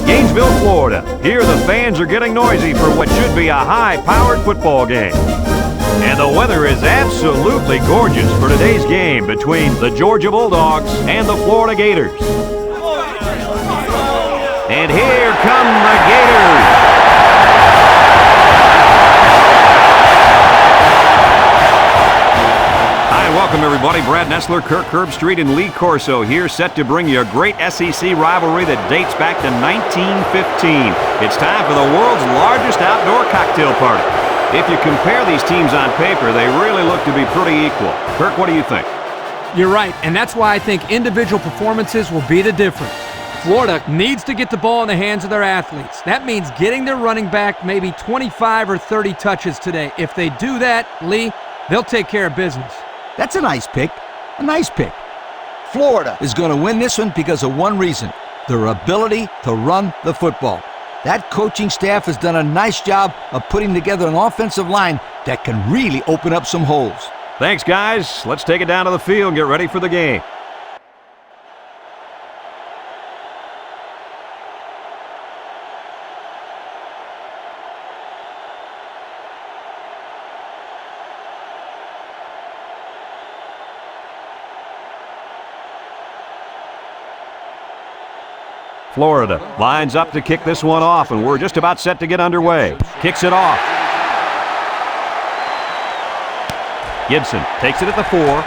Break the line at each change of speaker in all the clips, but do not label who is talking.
Gainesville, Florida. Here the fans are getting noisy for what should be a high-powered football game. And the weather is absolutely gorgeous for today's game between the Georgia Bulldogs and the Florida Gators. And here come the Gators. Hi, and welcome everybody. Brad Nessler, Kirk Herbstreit, and Lee Corso here, set to bring you a great SEC rivalry that dates back to 1915. It's time for the world's largest outdoor cocktail party. If you compare these teams on paper, they really look to be pretty equal. Kirk, what do you think?
You're right, and that's why I think individual performances will be the difference. Florida needs to get the ball in the hands of their athletes. That means getting their running back maybe 25 or 30 touches today. If they do that, Lee, they'll take care of business.
That's a nice pick. A nice pick. Florida is going to win this one because of one reason: their ability to run the football. That coaching staff has done a nice job of putting together an offensive line that can really open up some holes.
Thanks, guys. Let's take it down to the field and get ready for the game. Florida lines up to kick this one off, and we're just about set to get underway. Kicks it off. Gibson takes it at the 4.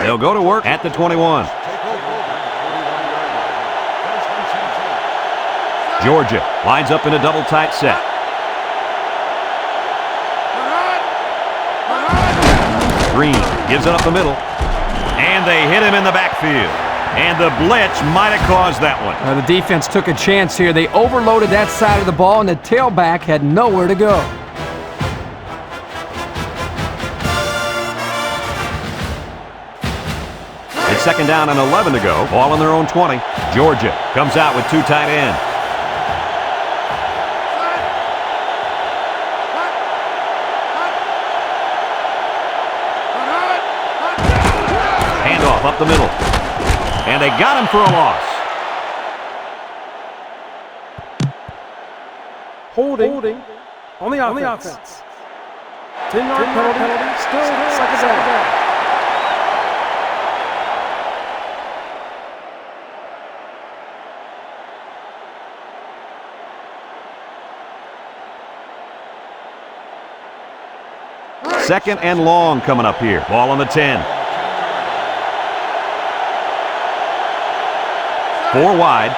They'll go to work at the 21. Georgia lines up in a double tight set. Green gives it up the middle. And they hit him in the backfield. And the blitz might have caused that one.
The defense took a chance here. They overloaded that side of the ball, and the tailback had nowhere to go.
It's second down and 11 to go. Ball on their own 20. Georgia comes out with 2 tight ends. Handoff up the middle. And they got him for a loss.
Holding on the offense. 10-yard penalty. Still second down.
Second and long coming up here. Ball on the 10. 4 wide.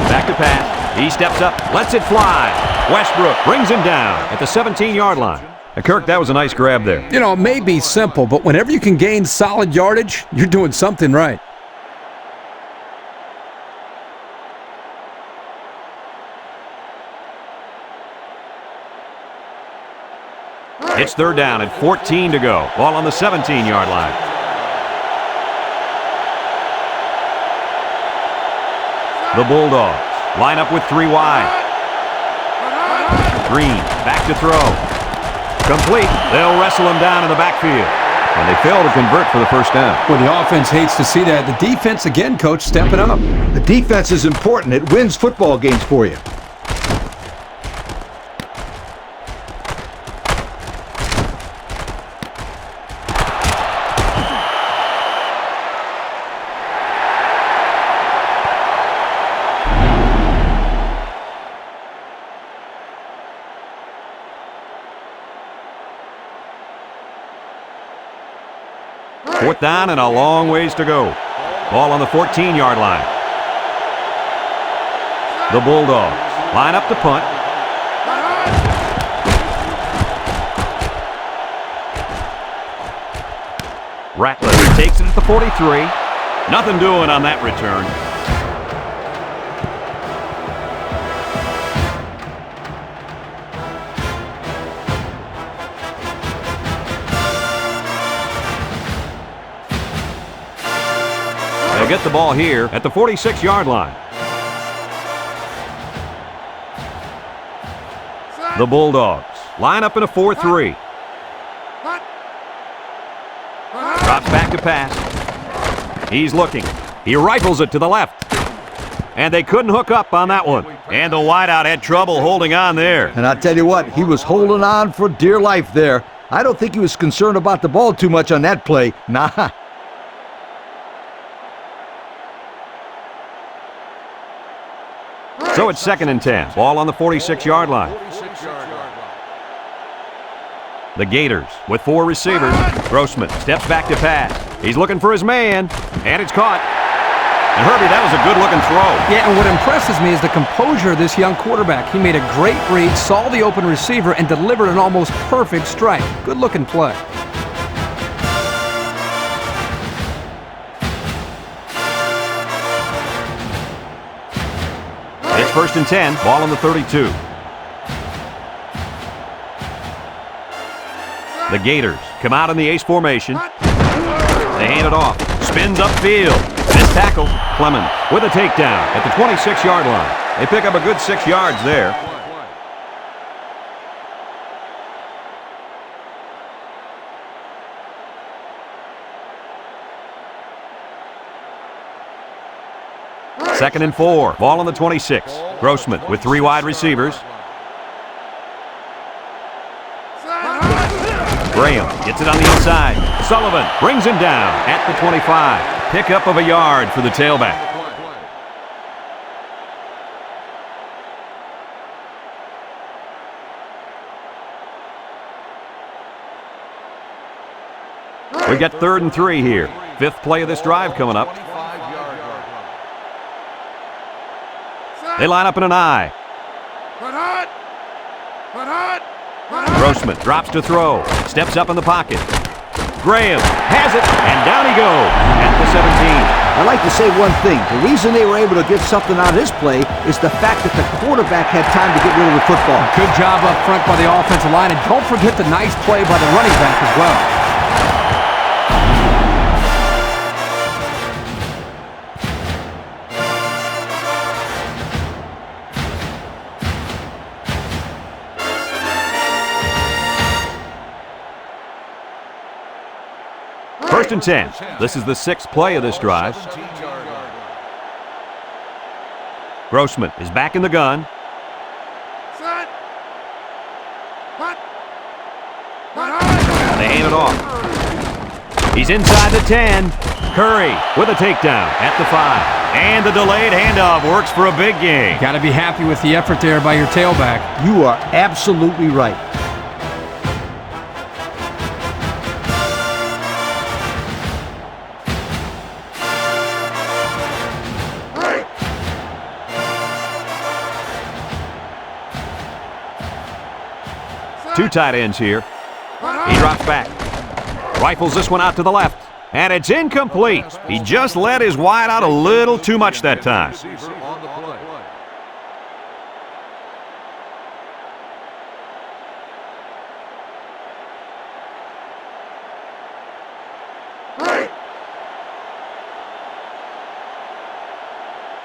Back to pass. He steps up, lets it fly. Westbrook brings him down at the 17-yard line. Kirk, that was a nice grab there.
You know, it may be simple, but whenever you can gain solid yardage, you're doing something right.
It's third down and 14 to go. Ball on the 17-yard line. The Bulldogs line up with 3 wide. Green back to throw. Complete. They'll wrestle him down in the backfield. And they fail to convert for the first down.
Well, the offense hates to see that. The defense, again, coach, stepping up.
The defense is important. It wins football games for you.
Fourth down and a long ways to go. Ball on the 14-yard line. The Bulldogs line up to punt. Rattler takes it at the 43. Nothing doing on that return. get the ball here at the 46-yard line. The Bulldogs line up in a 4-3. Drops back to pass. He's looking. He rifles it to the left. And they couldn't hook up on that one. And the wideout had trouble holding on there.
And I'll tell you what, he was holding on for dear life there. I don't think he was concerned about the ball too much on that play. Nah.
So it's 2nd and 10. Ball on the 46-yard line. The Gators with 4 receivers. Grossman steps back to pass. He's looking for his man, and it's caught. And Herbie, that was a good-looking throw.
Yeah, and what impresses me is the composure of this young quarterback. He made a great read, saw the open receiver, and delivered an almost perfect strike. Good-looking play.
It's 1st and 10. Ball on the 32. The Gators come out in the ace formation. They hand it off. Spins upfield. Missed tackle. Clemens with a takedown at the 26-yard line. They pick up a good 6 yards there. Second and 4. Ball on the 26. Grossman with 3 wide receivers. Graham gets it on the inside. Sullivan brings him down at the 25. Pickup of a yard for the tailback. We got 3rd and 3 here. 5th play of this drive coming up. They line up in an I. Grossman drops to throw. Steps up in the pocket. Graham has it, and down he goes at the 17.
I'd like to say one thing. The reason they were able to get something out of this play is the fact that the quarterback had time to get rid of the football.
Good job up front by the offensive line, and don't forget the nice play by the running back as well.
First and 10. This is the 6th play of this drive. Grossman is back in the gun. They hand it off. He's inside the 10. Curry with a takedown at the 5. And the delayed handoff works for a big gain.
Got to be happy with the effort there by your tailback.
You are absolutely right.
Two tight ends here. He drops back. Rifles this one out to the left. And it's incomplete. He just let his wide out a little too much that time.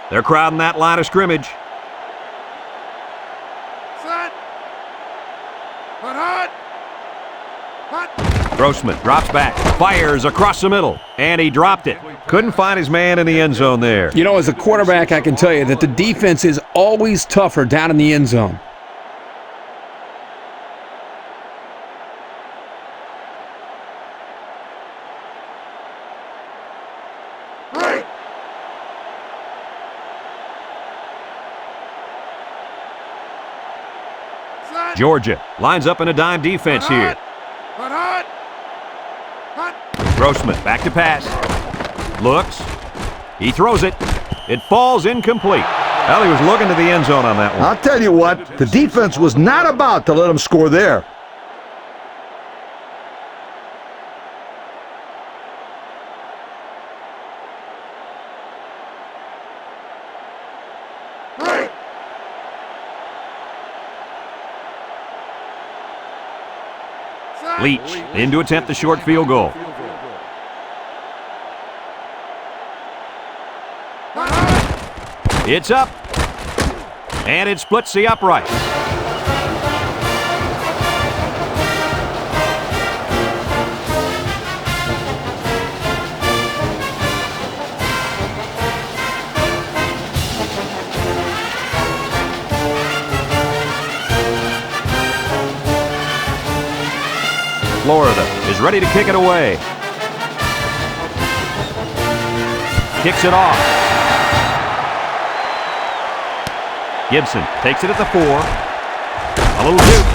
They're crowding that line of scrimmage. Grossman drops back, fires across the middle, and he dropped it. Couldn't find his man in the end zone there.
You know, as a quarterback, I can tell you that the defense is always tougher down in the end zone.
Georgia lines up in a dime defense here. Grossman back to pass. Looks. He throws it. It falls incomplete. Well, he was looking to the end zone on that one.
I'll tell you what, the defense was not about to let him score there.
Leach in to attempt the short field goal. It's up. And it splits the upright. Florida is ready to kick it away. Kicks it off. Gibson takes it at the 4. A little juke.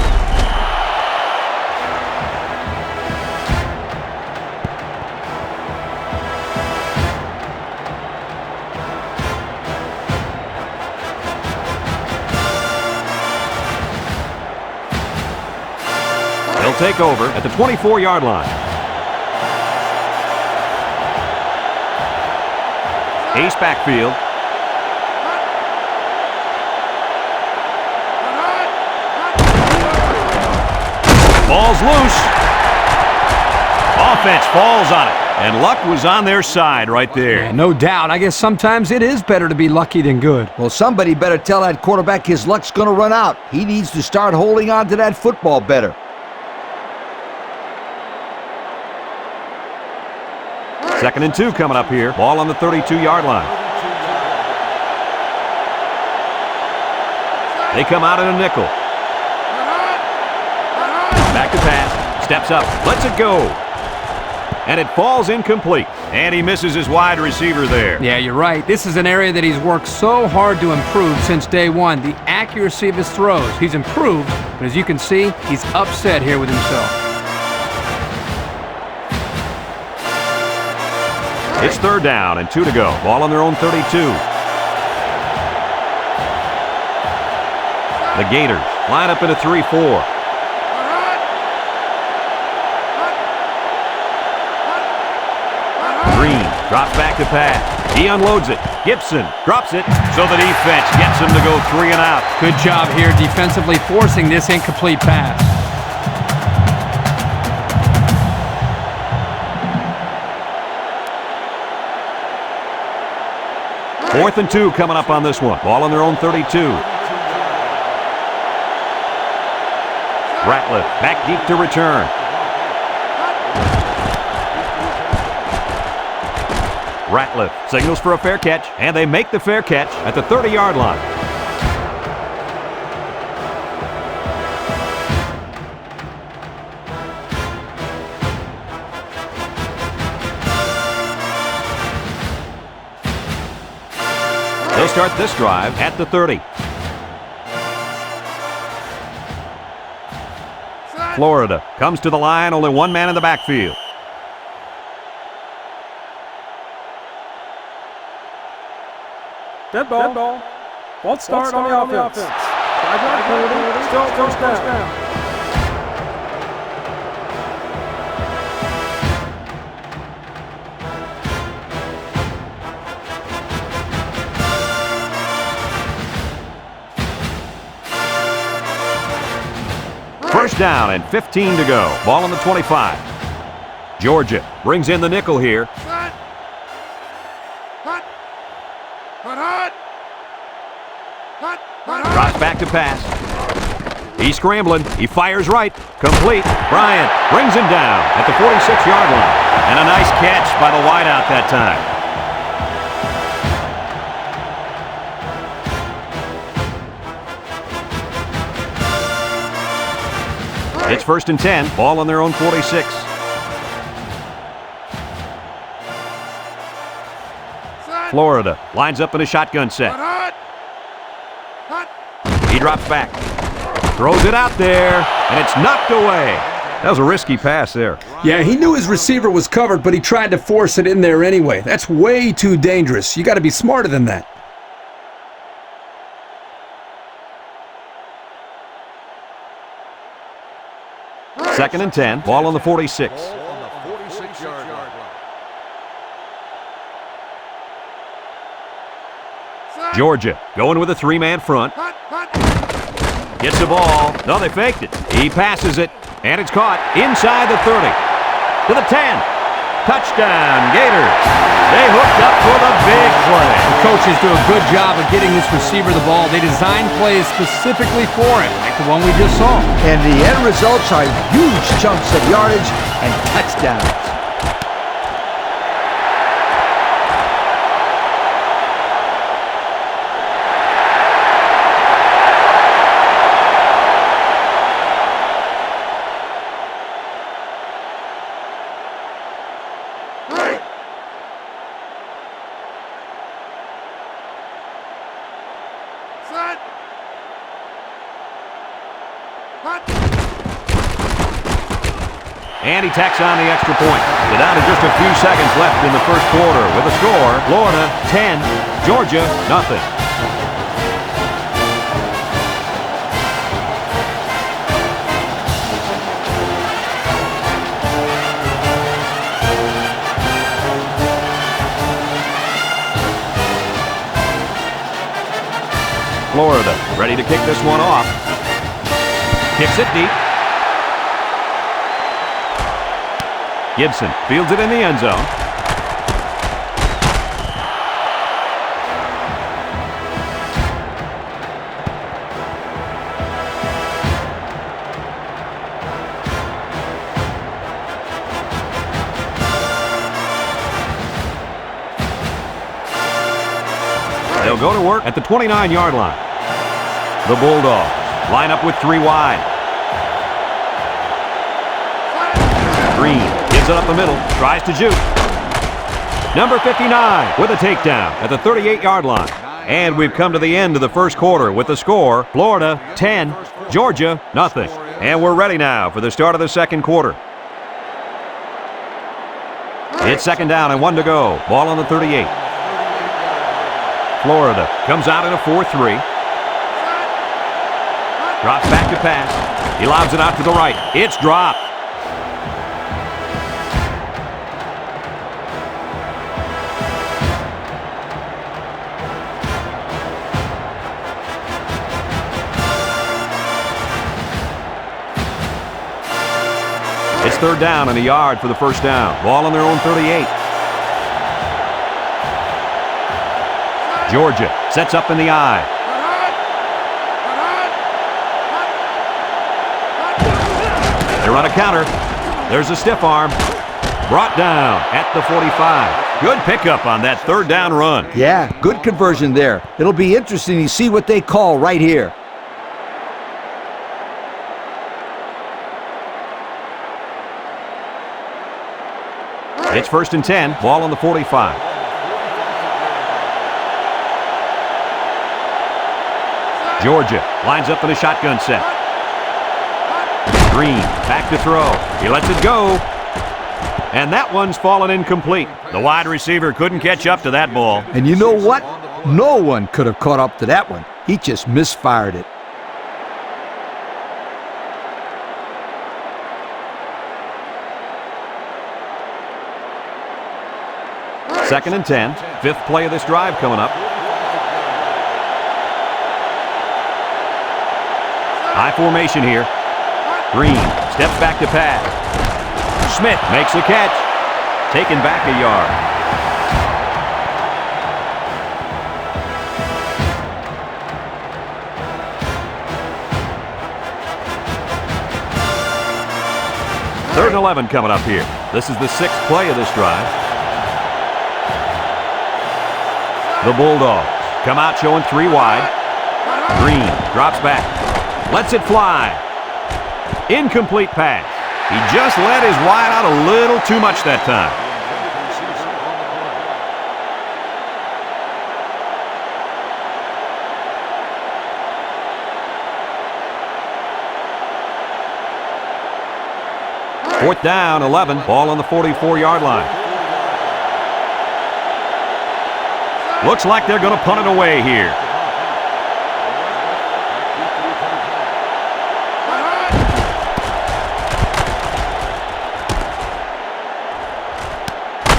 He'll take over at the 24-yard line. Ace backfield. Ball's loose. Offense falls on it. And luck was on their side right there.
Yeah, no doubt. I guess sometimes it is better to be lucky than good.
Well, somebody better tell that quarterback his luck's going to run out. He needs to start holding on to that football better.
Second and 2 coming up here. Ball on the 32-yard line. They come out in a nickel. Back to pass. Steps up. Lets it go. And it falls incomplete. And he misses his wide receiver there.
Yeah, you're right. This is an area that he's worked so hard to improve since day one. The accuracy of his throws. He's improved, but as you can see, he's upset here with himself.
It's third down and 2 to go. Ball on their own 32. The Gators line up in a 3-4. Green drops back to pass. He unloads it. Gibson drops it, so the defense gets him to go 3 and out.
Good job here defensively forcing this incomplete pass.
Fourth and 2 coming up on this one. Ball on their own 32. Ratliff back deep to return. Ratliff signals for a fair catch, and they make the fair catch at the 30-yard line. They'll start this drive at the 30. Florida comes to the line, only one man in the backfield.
Dead ball. Won't start on the offense. 5-yard penalty. Still first down.
First down and 15 to go. Ball on the 25. Georgia brings in the nickel here. Drops back to pass. He's scrambling. He fires right. Complete. Bryant brings him down at the 46-yard line. And a nice catch by the wideout that time. It's first and 10. Ball on their own 46. Florida lines up in a shotgun set. He drops back. Throws it out there, and it's knocked away. That was a risky pass there.
Yeah, he knew his receiver was covered, but he tried to force it in there anyway. That's way too dangerous. You got to be smarter than that.
Second and 10. Ball on the 46. Georgia going with a 3-man front. Gets the ball. No, they faked it. He passes it, and it's caught inside the 30. To the 10. Touchdown, Gators. They hooked up for the big play.
The coaches do a good job of getting this receiver the ball. They designed plays specifically for him, like the one we just saw.
And the end results are huge chunks of yardage and touchdowns.
And he tacks on the extra point. So down to just a few seconds left in the first quarter with a score, Florida 10, Georgia nothing. Florida ready to kick this one off. Kicks it deep. Gibson fields it in the end zone. They'll go to work at the 29-yard line. The Bulldogs line up with 3 wide. Green gives it up the middle, tries to juke. Number 59 with a takedown at the 38-yard line. And we've come to the end of the first quarter with the score, Florida 10, Georgia nothing. And we're ready now for the start of the second quarter. It's second down and 1 to go. Ball on the 38. Florida comes out in a 4-3. Drops back to pass. He lobs it out to the right. It's dropped. It's third down and a yard for the first down. Ball on their own 38. Georgia sets up in the I. They run a counter. There's a stiff arm. Brought down at the 45. Good pickup on that third down run.
Yeah, good conversion there. It'll be interesting to see what they call right here.
It's first and 10. Ball on the 45. Georgia lines up in a shotgun set. Green back to throw. He lets it go. And that one's fallen incomplete. The wide receiver couldn't catch up to that ball.
And you know what? No one could have caught up to that one. He just misfired it.
Second and 10. Fifth play of this drive coming up. High formation here. Green steps back to pass. Smith makes the catch. Taken back a yard. Third and 11 coming up here. This is the sixth play of this drive. The Bulldogs come out showing 3 wide. Green drops back. Lets it fly. Incomplete pass. He just let his wide out a little too much that time. Fourth down, 11. Ball on the 44-yard line. Looks like they're going to punt it away here.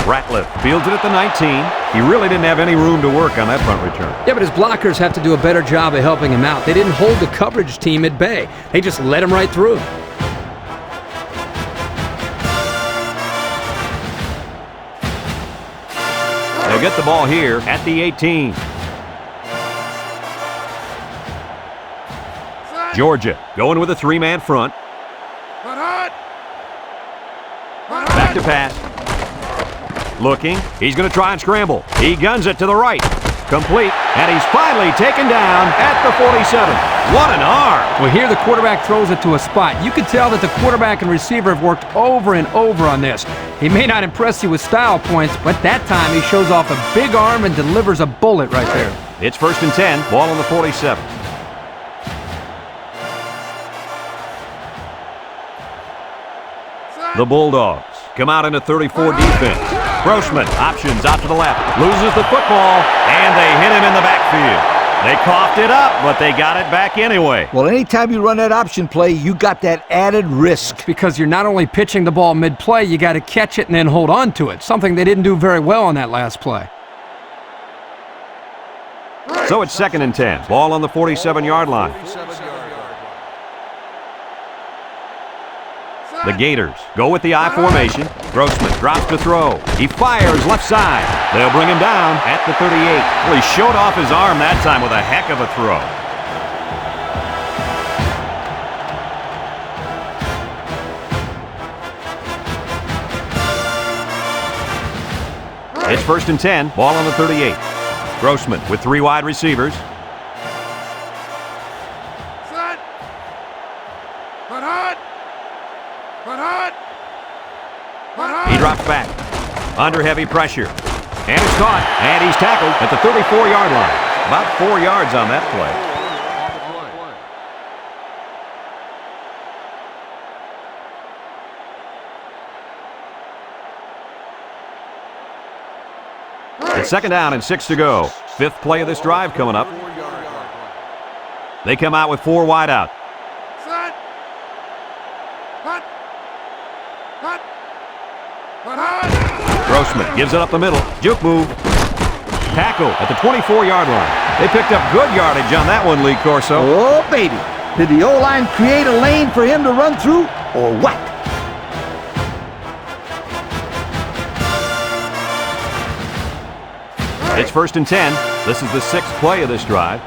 Ratliff fields it at the 19. He really didn't have any room to work on that punt return.
Yeah, but his blockers have to do a better job of helping him out. They didn't hold the coverage team at bay. They just let him right through.
get the ball here at the 18. Georgia going with a three-man front. Back to pass. Looking. He's going to try and scramble. He guns it to the right. Complete. And he's finally taken down at the 47. What an arm.
Well, here the quarterback throws it to a spot. You can tell that the quarterback and receiver have worked over and over on this. He may not impress you with style points, but that time he shows off a big arm and delivers a bullet right there.
It's 1st and 10. Ball on the 47. The Bulldogs come out in a 34 defense. Grossman options out to the left, loses the football, and they hit him in the backfield. They coughed it up, but they got it back anyway.
Well, anytime you run that option play, you got that added risk.
Because you're not only pitching the ball mid-play, you got to catch it and then hold on to it, something they didn't do very well on that last play.
So it's 2nd and 10. Ball on the 47-yard line. The Gators go with the I formation. Grossman drops to throw. He fires left side. They'll bring him down at the 38. Well, he showed off his arm that time with a heck of a throw. It's 1st and 10. Ball on the 38. Grossman with three wide receivers. He drops back. Under heavy pressure. And it's caught. And he's tackled at the 34-yard line. About 4 yards on that play. It's 2nd down and 6 to go. 5th play of this drive coming up. They come out with 4 wide out. Grossman gives it up the middle. Juke move. Tackle at the 24-yard line. They picked up good yardage on that one, Lee Corso.
Oh, baby. Did the O-line create a lane for him to run through, or what?
It's 1st and 10. This is the 6th play of this drive.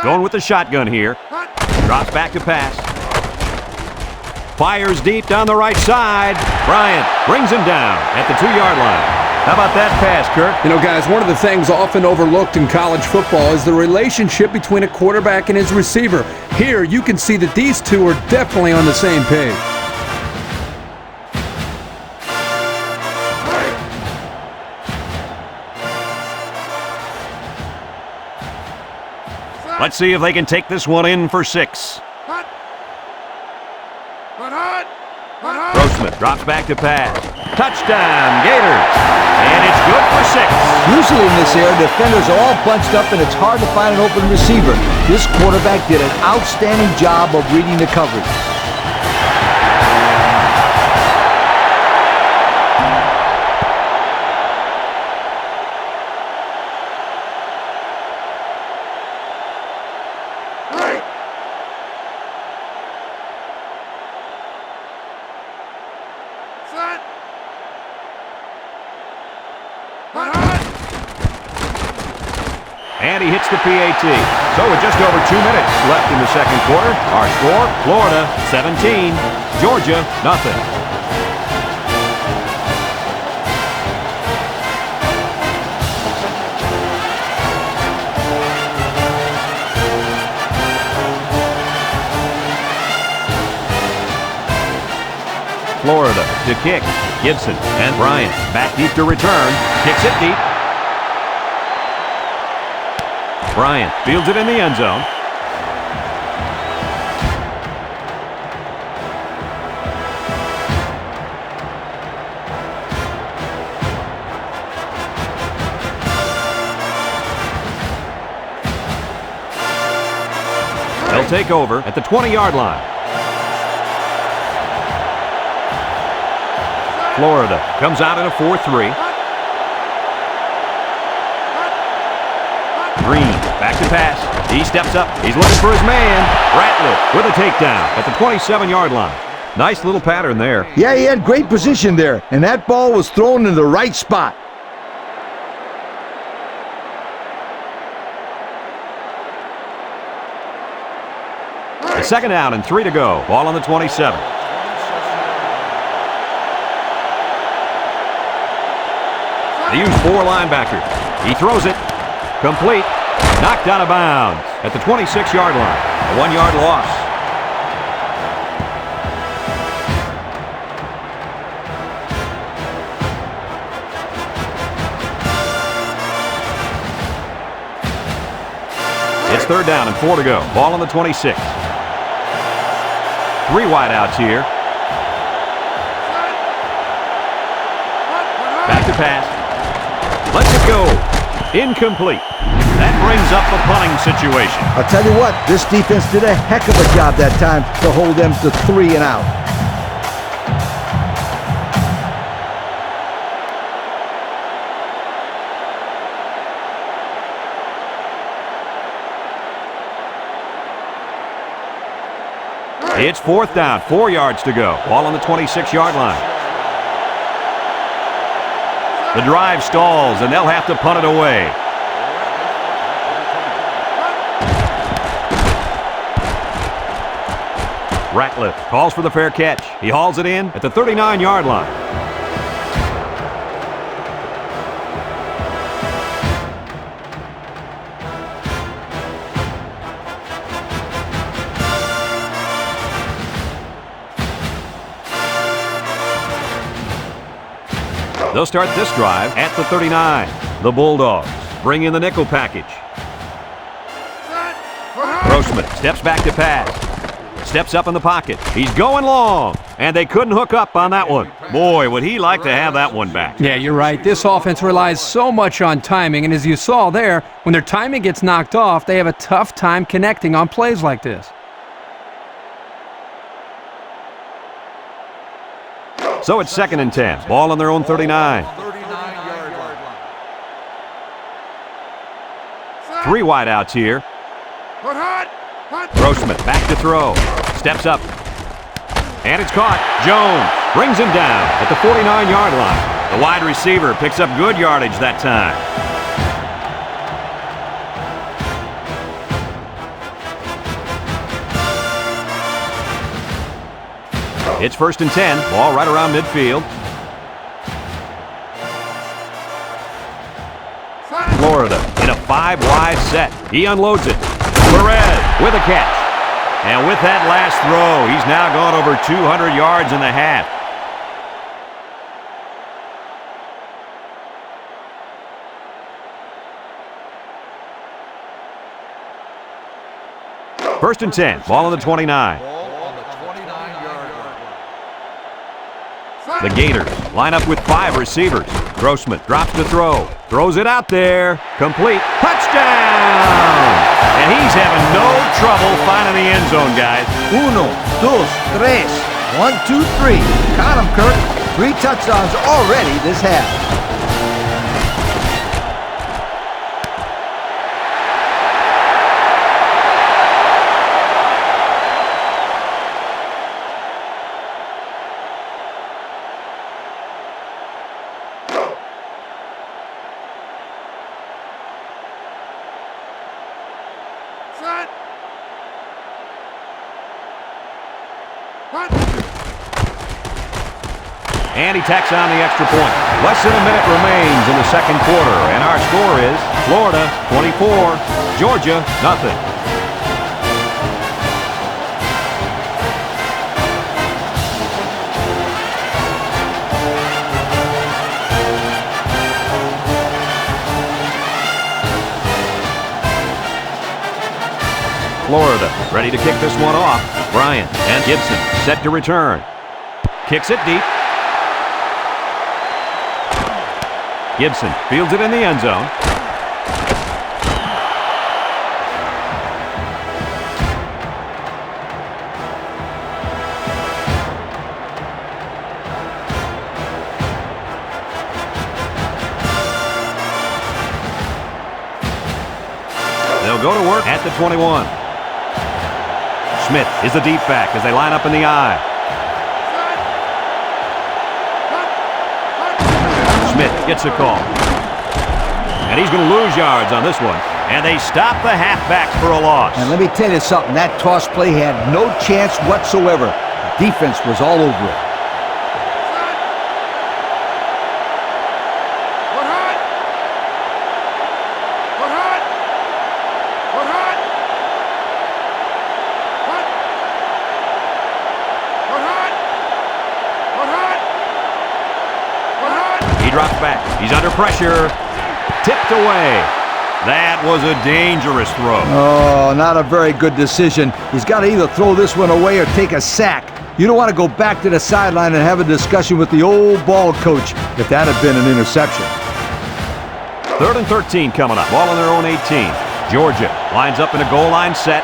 Going with the shotgun here. Drops back to pass. Fires deep down the right side. Bryant brings him down at the 2-yard line. How about that pass, Kirk?
You know, guys, one of the things often overlooked in college football is the relationship between a quarterback and his receiver. Here, you can see that these two are definitely on the same page.
Let's see if they can take this one in for 6. Grossman drops back to pass. Touchdown, Gators. And it's good for 6.
Usually in this area, defenders are all bunched up and it's hard to find an open receiver. This quarterback did an outstanding job of reading the coverage.
And he hits the PAT. So with just over 2 minutes left in the second quarter, our score, Florida 17, Georgia nothing. Florida to kick. Gibson and Bryant back deep to return. Kicks it deep. Bryant fields it in the end zone. They'll take over at the 20-yard line. Florida comes out in a 4-3. Green, back to pass. He steps up. He's looking for his man. Ratliff with a takedown at the 27-yard line. Nice little pattern there.
Yeah, he had great position there, and that ball was thrown in the right spot.
Second down and 3 to go. Ball on the 27. They use 4 linebackers. He throws it. Complete. Knocked out of bounds at the 26-yard line. A 1-yard loss. It's third down and 4 to go. Ball on the 26. 3 wideouts here. Back to pass. Lets it go. Incomplete. That brings up a punting situation.
I'll tell you what, this defense did a heck of a job that time to hold them to 3 and out.
It's fourth down, 4 yards to go. Ball on the 26-yard line. The drive stalls, and they'll have to punt it away. Ratliff calls for the fair catch. He hauls it in at the 39-yard line. They'll start this drive at the 39. The Bulldogs bring in the nickel package. Grossman steps back to pass. Steps up in the pocket. He's going long, and they couldn't hook up on that one. Boy, would he like to have that one back.
Yeah, you're right. This offense relies so much on timing, and as you saw there, when their timing gets knocked off, they have a tough time connecting on plays like this.
So it's second and 10. Ball on their own 39. 3 wideouts here. Grossman back to throw. Steps up. And it's caught. Jones brings him down at the 49-yard line. The wide receiver picks up good yardage that time. It's first and 10. Ball right around midfield. Florida in a 5-wide set. He unloads it. Perez with a catch. And with that last throw, he's now gone over 200 yards in the half. First and 10. Ball on the 29. The Gators line up with 5 receivers. Grossman drops to throw. Throws it out there. Complete. Touchdown! And he's having no trouble finding the end zone, guys.
1, 2, 3. 1, 2, 3. Count them, Kirk. 3 touchdowns already this half.
And he tacks on the extra point. Less than a minute remains in the second quarter, and our score is Florida 24, Georgia nothing. Florida ready to kick this one off. Bryant and Gibson set to return. Kicks it deep. Gibson fields it in the end zone. They'll go to work at the 21. Smith is the deep back as they line up in the I. Smith gets a call. And he's going to lose yards on this one. And they stop the halfbacks for a loss.
And let me tell you something, that toss play had no chance whatsoever. The defense was all over it.
He drops back. He's under pressure. Tipped away. That was a dangerous throw.
Oh, not a very good decision. He's got to either throw this one away or take a sack. You don't want to go back to the sideline and have a discussion with the old ball coach if that had been an interception.
3rd and 13 coming up. Ball on their own 18. Georgia lines up in a goal line set.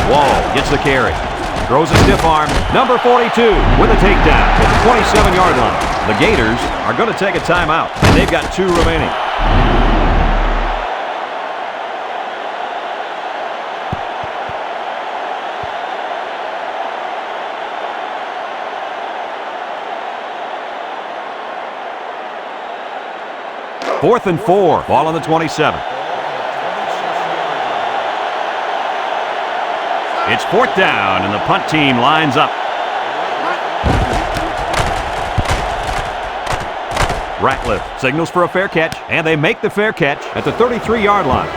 Wall gets the carry. Throws a stiff arm. Number 42 with a takedown at the 27-yard line. The Gators are going to take a timeout, and they've got 2 remaining. Fourth and 4. Ball on the 27. It's 4th down, and the punt team lines up. Ratcliffe signals for a fair catch, and they make the fair catch at the 33-yard line.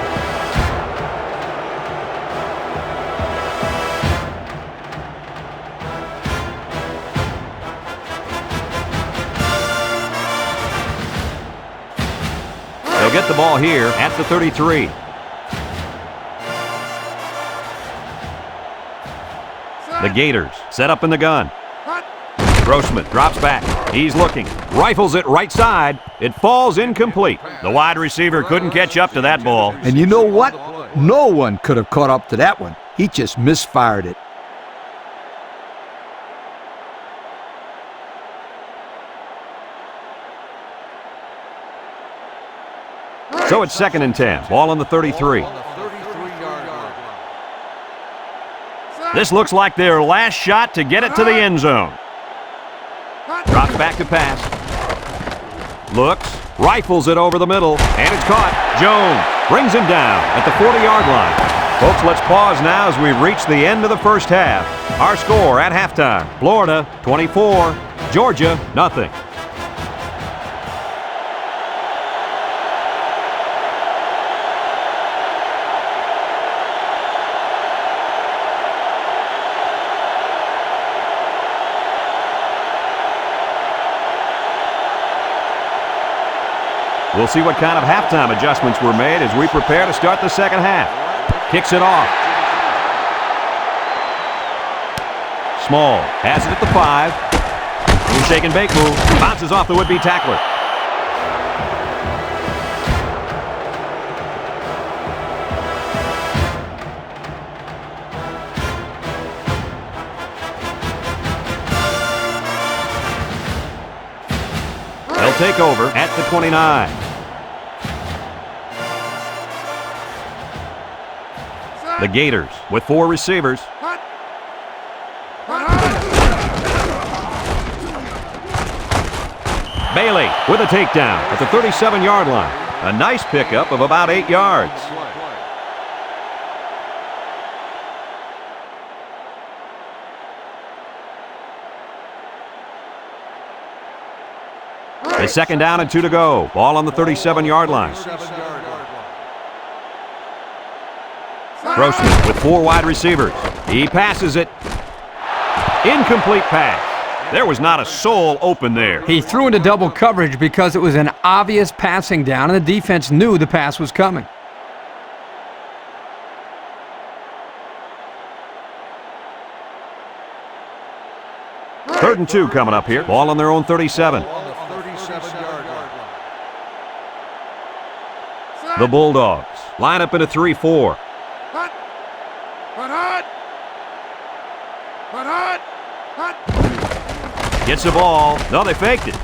They'll get the ball here at the 33. The Gators set up in the gun. Grossman drops back. He's looking. Rifles it right side. It falls incomplete. The wide receiver couldn't catch up to that ball.
And you know what? No one could have caught up to that one. He just misfired it.
So it's 2nd and 10. Ball on the 33. This looks like their last shot to get it to the end zone. Drops back to pass. Looks, rifles it over the middle, and it's caught. Jones brings him down at the 40-yard line. Folks, let's pause now as we've reached the end of the first half. Our score at halftime, Florida 24, Georgia nothing. We'll see what kind of halftime adjustments were made as we prepare to start the second half. Kicks it off. Small has it at the 5. New shake and bake move. Bounces off the would-be tackler. They'll take over at the 29. The Gators with 4 receivers. Bailey with a takedown at the 37-yard line. A nice pickup of about 8 yards. It's 2nd down and 2 to go. Ball on the 37-yard line. Grossman with 4 wide receivers. He passes it. Incomplete pass. There was not a soul open there.
He threw into double coverage because it was an obvious passing down, and the defense knew the pass was coming.
Third and 2 coming up here. Ball on their own 37. The Bulldogs line up in a 3-4. Gets the ball. No, they faked it.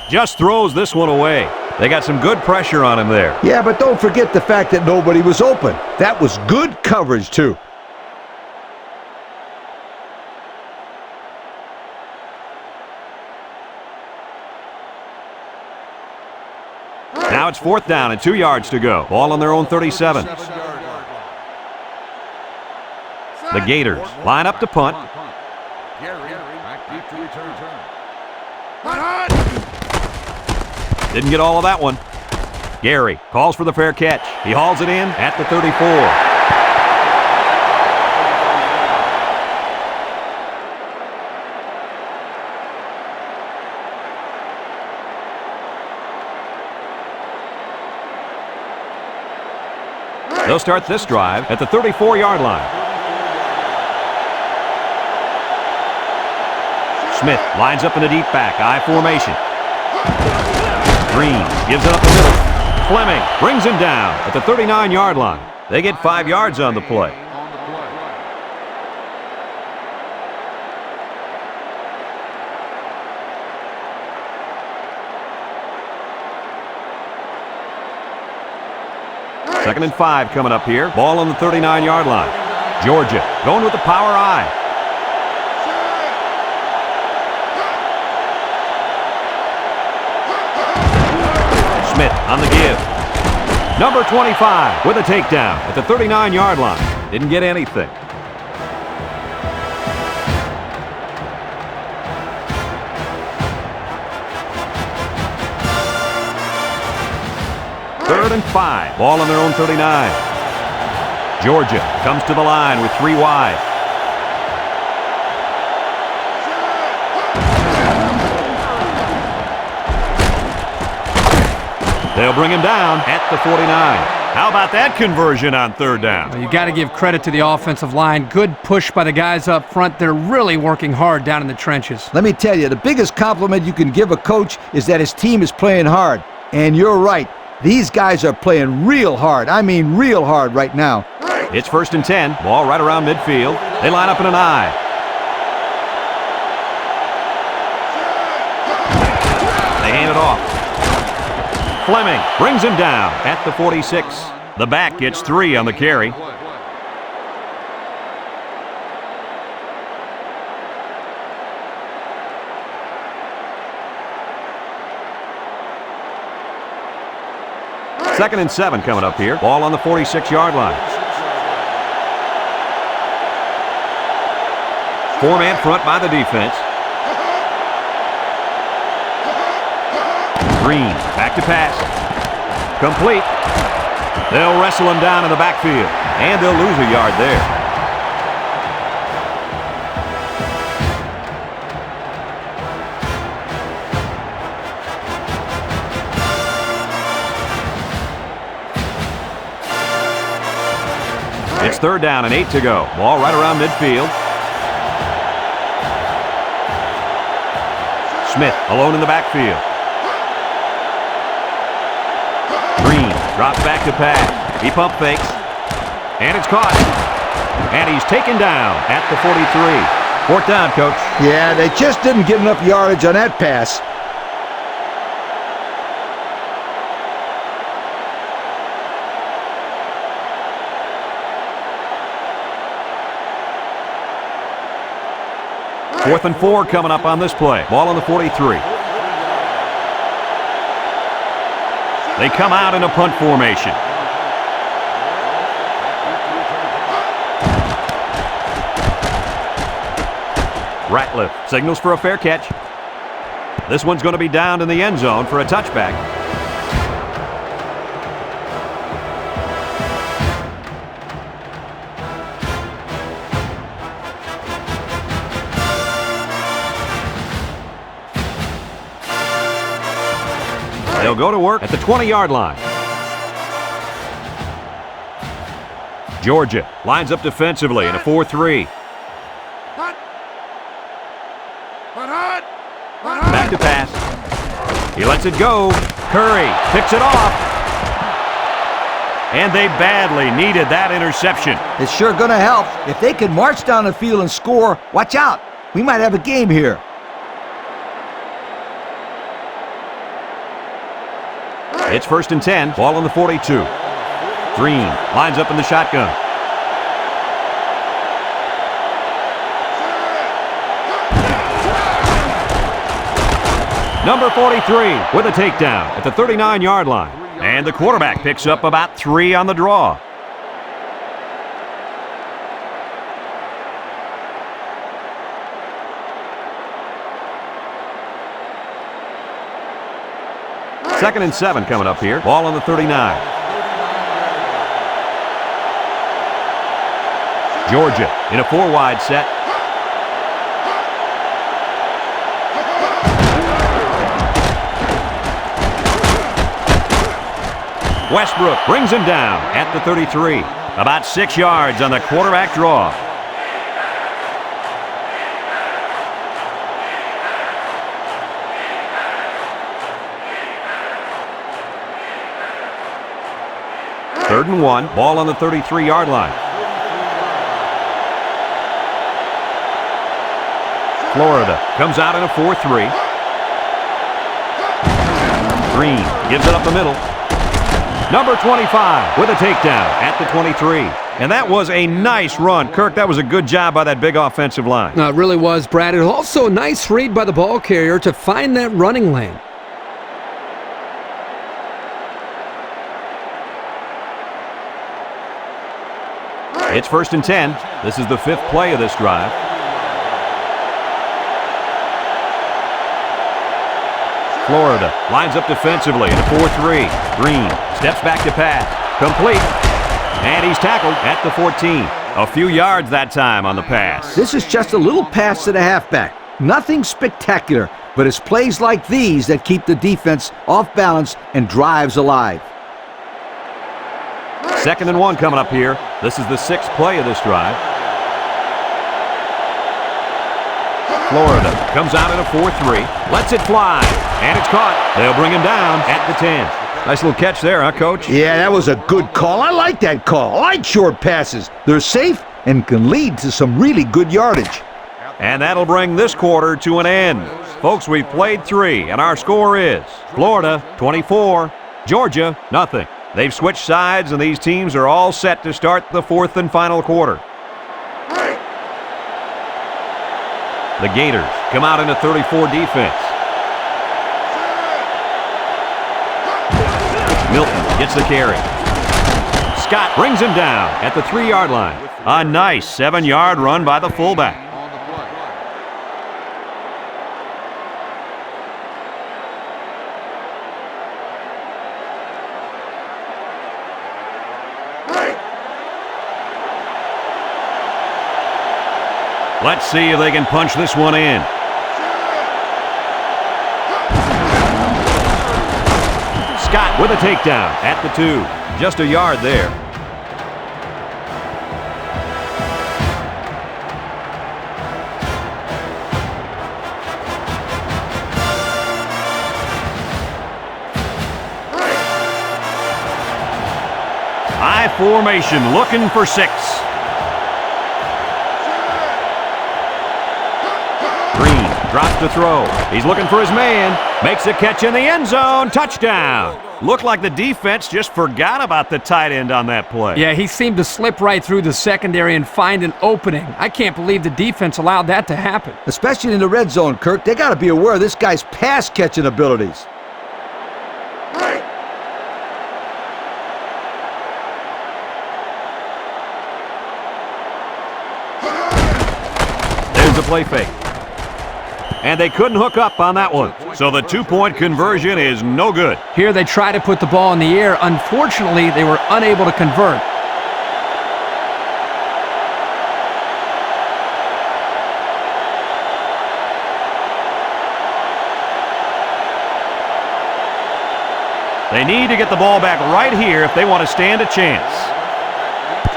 Just throws this one away. They got some good pressure on him there.
Yeah, but don't forget the fact that nobody was open. That was good coverage, too.
Now it's 4th down and 2 yards to go. Ball on their own 37. The Gators line up to punt. Didn't get all of that one. Gary calls for the fair catch. He hauls it in at the 34. They'll start this drive at the 34-yard line. Smith lines up in a deep back, I formation. Green gives it up the middle. Fleming brings him down at the 39-yard line. They get 5 yards on the play. Second and 5 coming up here. Ball on the 39-yard line. Georgia going with the power I. Smith on the give. Number 25 with a takedown at the 39-yard line. Didn't get anything. Third and 5. Ball on their own 39. Georgia comes to the line with 3 wide. They'll bring him down at the 49. How about that conversion on 3rd down?
Well, you got to give credit to the offensive line. Good push by the guys up front. They're really working hard down in the trenches.
Let me tell you, the biggest compliment you can give a coach is that his team is playing hard. And you're right. These guys are playing real hard. I mean real hard right now.
It's 1st and 10. Ball right around midfield. They line up in an I. They hand it off. Fleming brings him down at the 46. The back gets 3 on the carry. Second and 7 coming up here. Ball on the 46-yard line. 4-man front by the defense. Green, back to pass. Complete. They'll wrestle him down in the backfield, and they'll lose a yard there. It's 3rd down and 8 to go. Ball right around midfield. Smith alone in the backfield. Green drops back to pass. He pump fakes. And it's caught. And he's taken down at the 43. 4th down, Coach.
Yeah, they just didn't get enough yardage on that pass.
Fourth and 4 coming up on this play. Ball on the 43. They come out in a punt formation. Ratliff signals for a fair catch. This one's going to be down in the end zone for a touchback. They'll go to work at the 20-yard line. Georgia lines up defensively in a 4-3. Back to pass. He lets it go. Curry picks it off. And they badly needed that interception.
It's sure going to help. If they can march down the field and score, watch out. We might have a game here.
It's 1st and 10. Ball on the 42. Green lines up in the shotgun. Number 43 with a takedown at the 39-yard line. And the quarterback picks up about 3 on the draw. Second and 7 coming up here. Ball on the 39. Georgia in a 4-wide set. Westbrook brings him down at the 33. About 6 yards on the quarterback draw. Third and 1. Ball on the 33-yard line. Florida comes out in a 4-3. Green gives it up the middle. Number 25 with a takedown at the 23. And that was a nice run. Kirk, that was a good job by that big offensive line.
No, it really was, Brad. It was also a nice read by the ball carrier to find that running lane.
It's 1st and 10. This is the 5th play of this drive. Florida lines up defensively in a 4-3. Green steps back to pass. Complete. And he's tackled at the 14. A few yards that time on the pass.
This is just a little pass to the halfback. Nothing spectacular, but it's plays like these that keep the defense off balance and drives alive.
2nd and 1 coming up here. This is the 6th play of this drive. Florida comes out in a 4-3, lets it fly, and it's caught. They'll bring him down at the 10. Nice little catch there, huh, Coach?
Yeah, that was a good call. I like that call. I like short passes. They're safe and can lead to some really good yardage.
And that'll bring this quarter to an end. Folks, we've played 3, and our score is Florida 24, Georgia nothing. They've switched sides, and these teams are all set to start the 4th and final quarter. The Gators come out in a 34 defense. Milton gets the carry. Scott brings him down at the 3-yard line. A nice 7-yard run by the fullback. Let's see if they can punch this one in. Scott with a takedown at the 2. Just a yard there. High formation looking for 6. Drops to throw. He's looking for his man. Makes a catch in the end zone. Touchdown. Looked like the defense just forgot about the tight end on that play.
Yeah, he seemed to slip right through the secondary and find an opening. I can't believe the defense allowed that to happen.
Especially in the red zone, Kirk. They got to be aware of this guy's pass-catching abilities.
There's a play fake. And they couldn't hook up on that one. So the 2-point conversion is no good.
Here they try to put the ball in the air. Unfortunately, they were unable to convert.
They need to get the ball back right here if they want to stand a chance.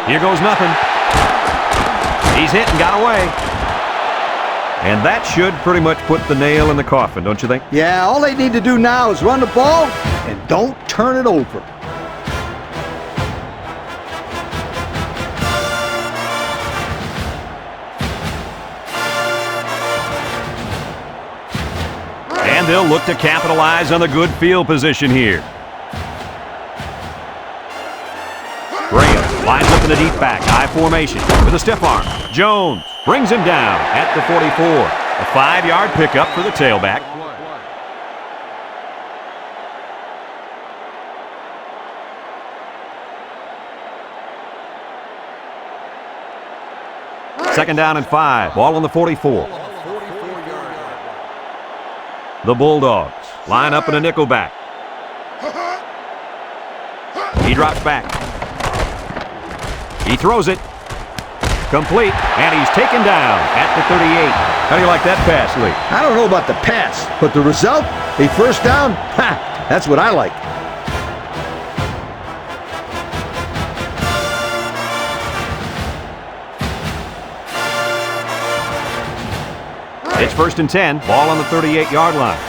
Here goes nothing. He's hit and got away. And that should pretty much put the nail in the coffin, don't you think?
Yeah, all they need to do now is run the ball and don't turn it over.
And they'll look to capitalize on the good field position here. Graham lines up in the deep back, I formation with a stiff arm. Jones brings him down at the 44. A 5-yard pickup for the tailback. Second down and 5. Ball on the 44. The Bulldogs line up in a nickel back. He drops back. He throws it. Complete, and he's taken down at the 38. How do you like that pass, Lee?
I don't know about the pass, but the result, a first down, ha, that's what I like.
It's first and 10, ball on the 38-yard line.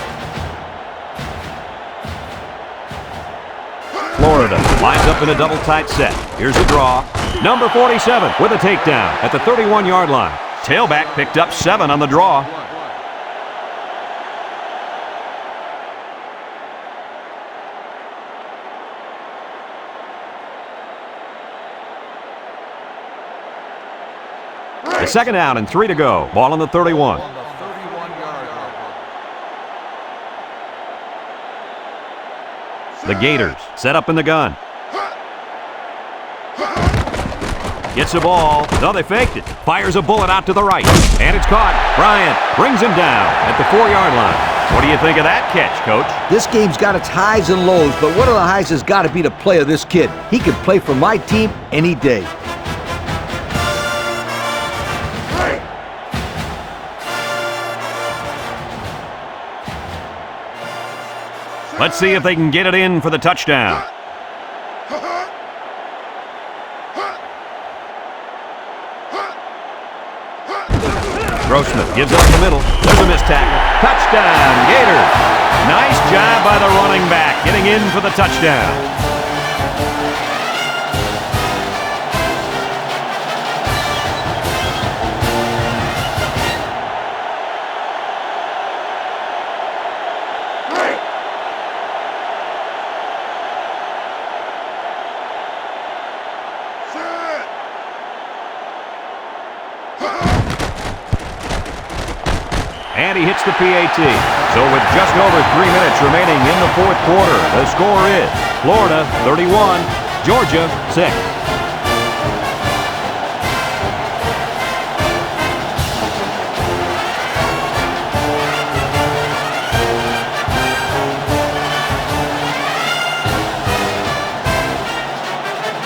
Florida lines up in a double tight set. Here's a draw. Number 47 with a takedown at the 31-yard line. Tailback picked up 7 on the draw. The second down and 3 to go. Ball on the 31. The Gators set up in the gun. Gets the ball. No, they faked it. Fires a bullet out to the right. And it's caught. Bryant brings him down at the 4-yard line. What do you think of that catch, Coach?
This game's got its highs and lows, but one of the highs has got to be the play of this kid. He can play for my team any day.
Let's see if they can get it in for the touchdown. Grossman gives up the middle. There's a missed tackle. Touchdown, Gators. Nice job by the running back, getting in for the touchdown. And he hits the PAT. So with just over 3 minutes remaining in the fourth quarter, the score is Florida 31, Georgia 6.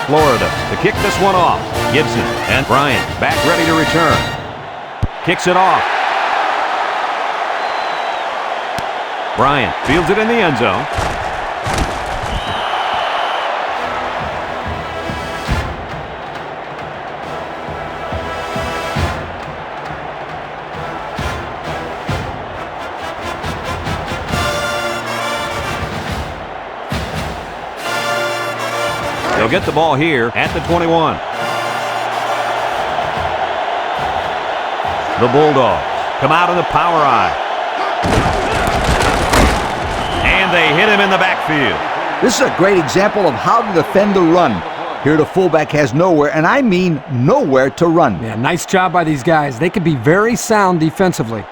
Florida to kick this one off. Gibson and Bryant back ready to return. Kicks it off. Bryant fields it in the end zone. They'll get the ball here at the 21. The Bulldogs come out in the power eye. They hit him in the backfield.
This is a great example of how to defend the run. Here the fullback has nowhere, and I mean nowhere to run.
Yeah, nice job by these guys. They can be very sound defensively.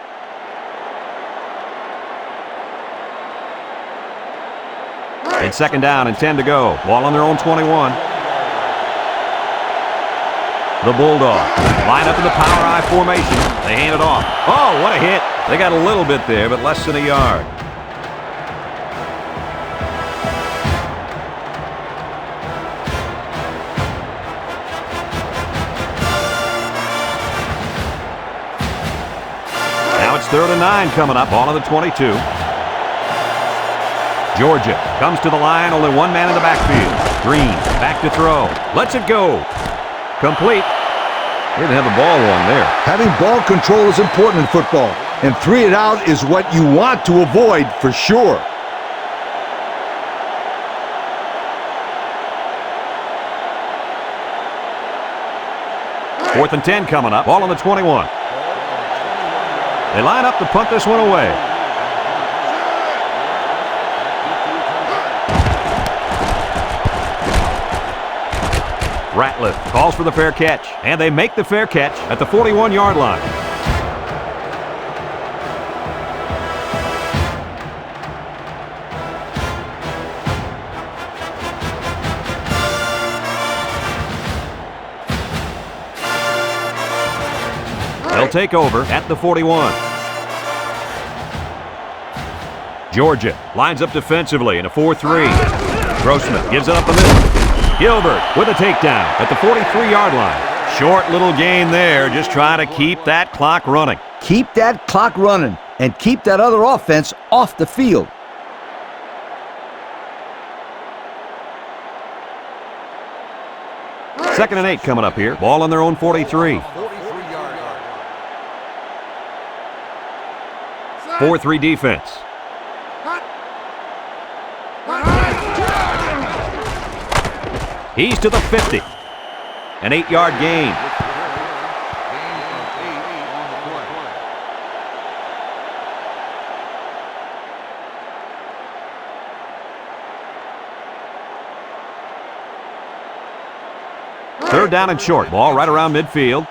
It's second down and 10 to go. Ball on their own 21. The Bulldogs line up in the power eye formation. They hand it off. Oh, what a hit. They got a little bit there, but less than a yard. Third and 9 coming up, ball on the 22. Georgia comes to the line, only one man in the backfield. Green, back to throw. Lets it go. Complete. They didn't have the ball long there.
Having ball control is important in football, and 3 and out is what you want to avoid for sure.
Fourth and 10 coming up, ball on the 21. They line up to punt this one away. Ratliff calls for the fair catch, and they make the fair catch at the 41-yard line. They'll take over at the 41. Georgia lines up defensively in a 4-3. Grossman gives it up the middle. Gilbert with a takedown at the 43-yard line. Short little gain there, just trying to keep that clock running.
Keep that clock running and keep that other offense off the field.
Second and 8 coming up here. Ball on their own 43. 4-3 defense. He's to the 50. An 8-yard gain. Third down and short. Ball right around midfield.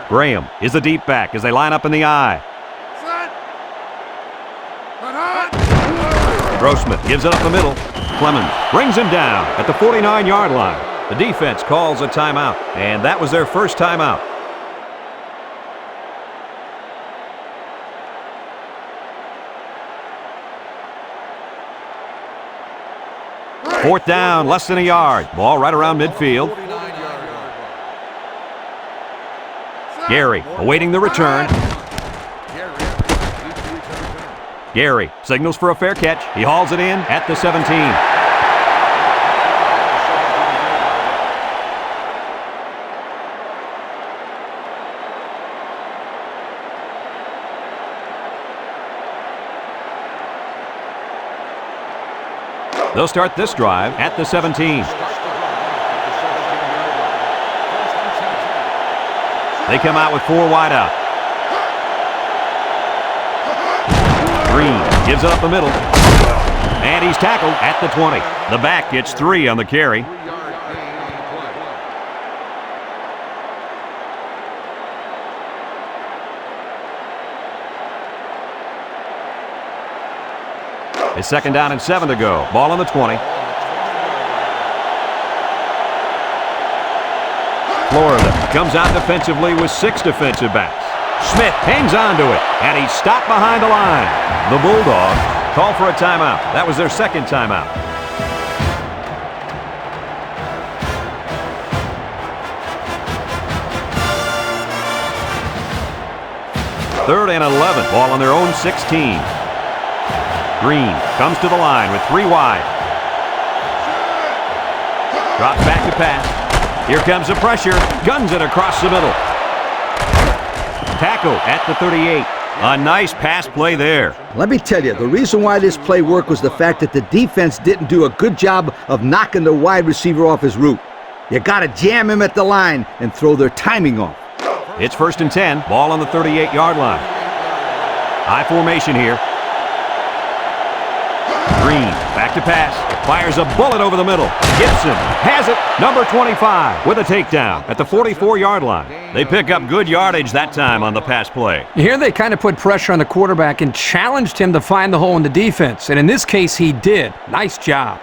Graham is the deep back as they line up in the I. Grossman gives it up the middle. Clemens brings him down at the 49-yard line. The defense calls a timeout, and that was their first timeout. Fourth down, less than a yard. Ball right around midfield. Gary awaiting the return. Gary signals for a fair catch. He hauls it in at the 17. They'll start this drive at the 17. They come out with 4 wide out. Green gives it up the middle. And he's tackled at the 20. The back gets 3 on the carry. It's second down and 7 to go. Ball on the 20. Florida comes out defensively with 6 defensive backs. Smith hangs on to it, and he's stopped behind the line. The Bulldogs call for a timeout. That was their second timeout. Third and 11. Ball on their own 16. Green comes to the line with 3 wide. Drops back to pass. Here comes the pressure. Guns it across the middle. Tackle at the 38. A nice pass play there.
Let me tell you, the reason why this play worked was the fact that the defense didn't do a good job of knocking the wide receiver off his route. You got to jam him at the line and throw their timing off.
It's first and 10. Ball on the 38-yard line. High formation here. Green, back to pass, fires a bullet over the middle. Gibson has it, number 25, with a takedown at the 44-yard line. They pick up good yardage that time on the pass play.
Here they kind of put pressure on the quarterback and challenged him to find the hole in the defense, and in this case he did. Nice job.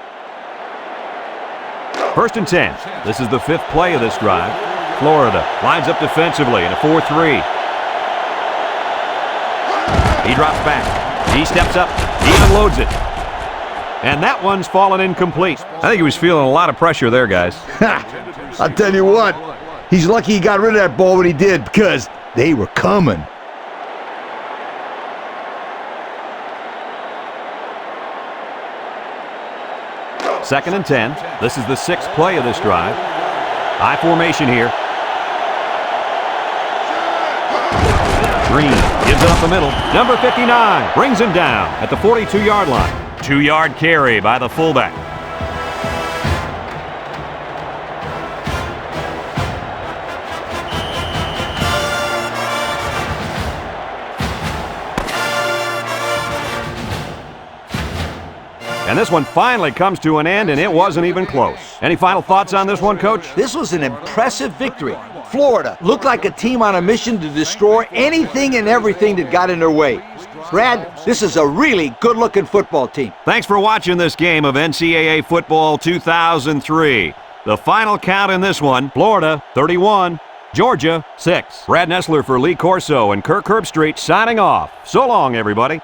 First and 10. This is the 5th play of this drive. Florida lines up defensively in a 4-3. He drops back. He steps up. He unloads it. And that one's fallen incomplete. I think he was feeling a lot of pressure there, guys.
I'll tell you what, he's lucky he got rid of that ball when he did, because they were coming.
Second and 10. This is the 6th play of this drive. High formation here. Green gives it up the middle. Number 59 brings him down at the 42-yard line. 2-yard carry by the fullback. And And this one finally comes to an end, and it wasn't even close. Any final thoughts on this one, Coach?
This was an impressive victory. Florida looked like a team on a mission to destroy anything and everything that got in their way. Brad, this is a really good-looking football team.
Thanks for watching this game of NCAA Football 2003. The final count in this one, Florida 31, Georgia 6. Brad Nessler for Lee Corso and Kirk Herbstreit signing off. So long, everybody.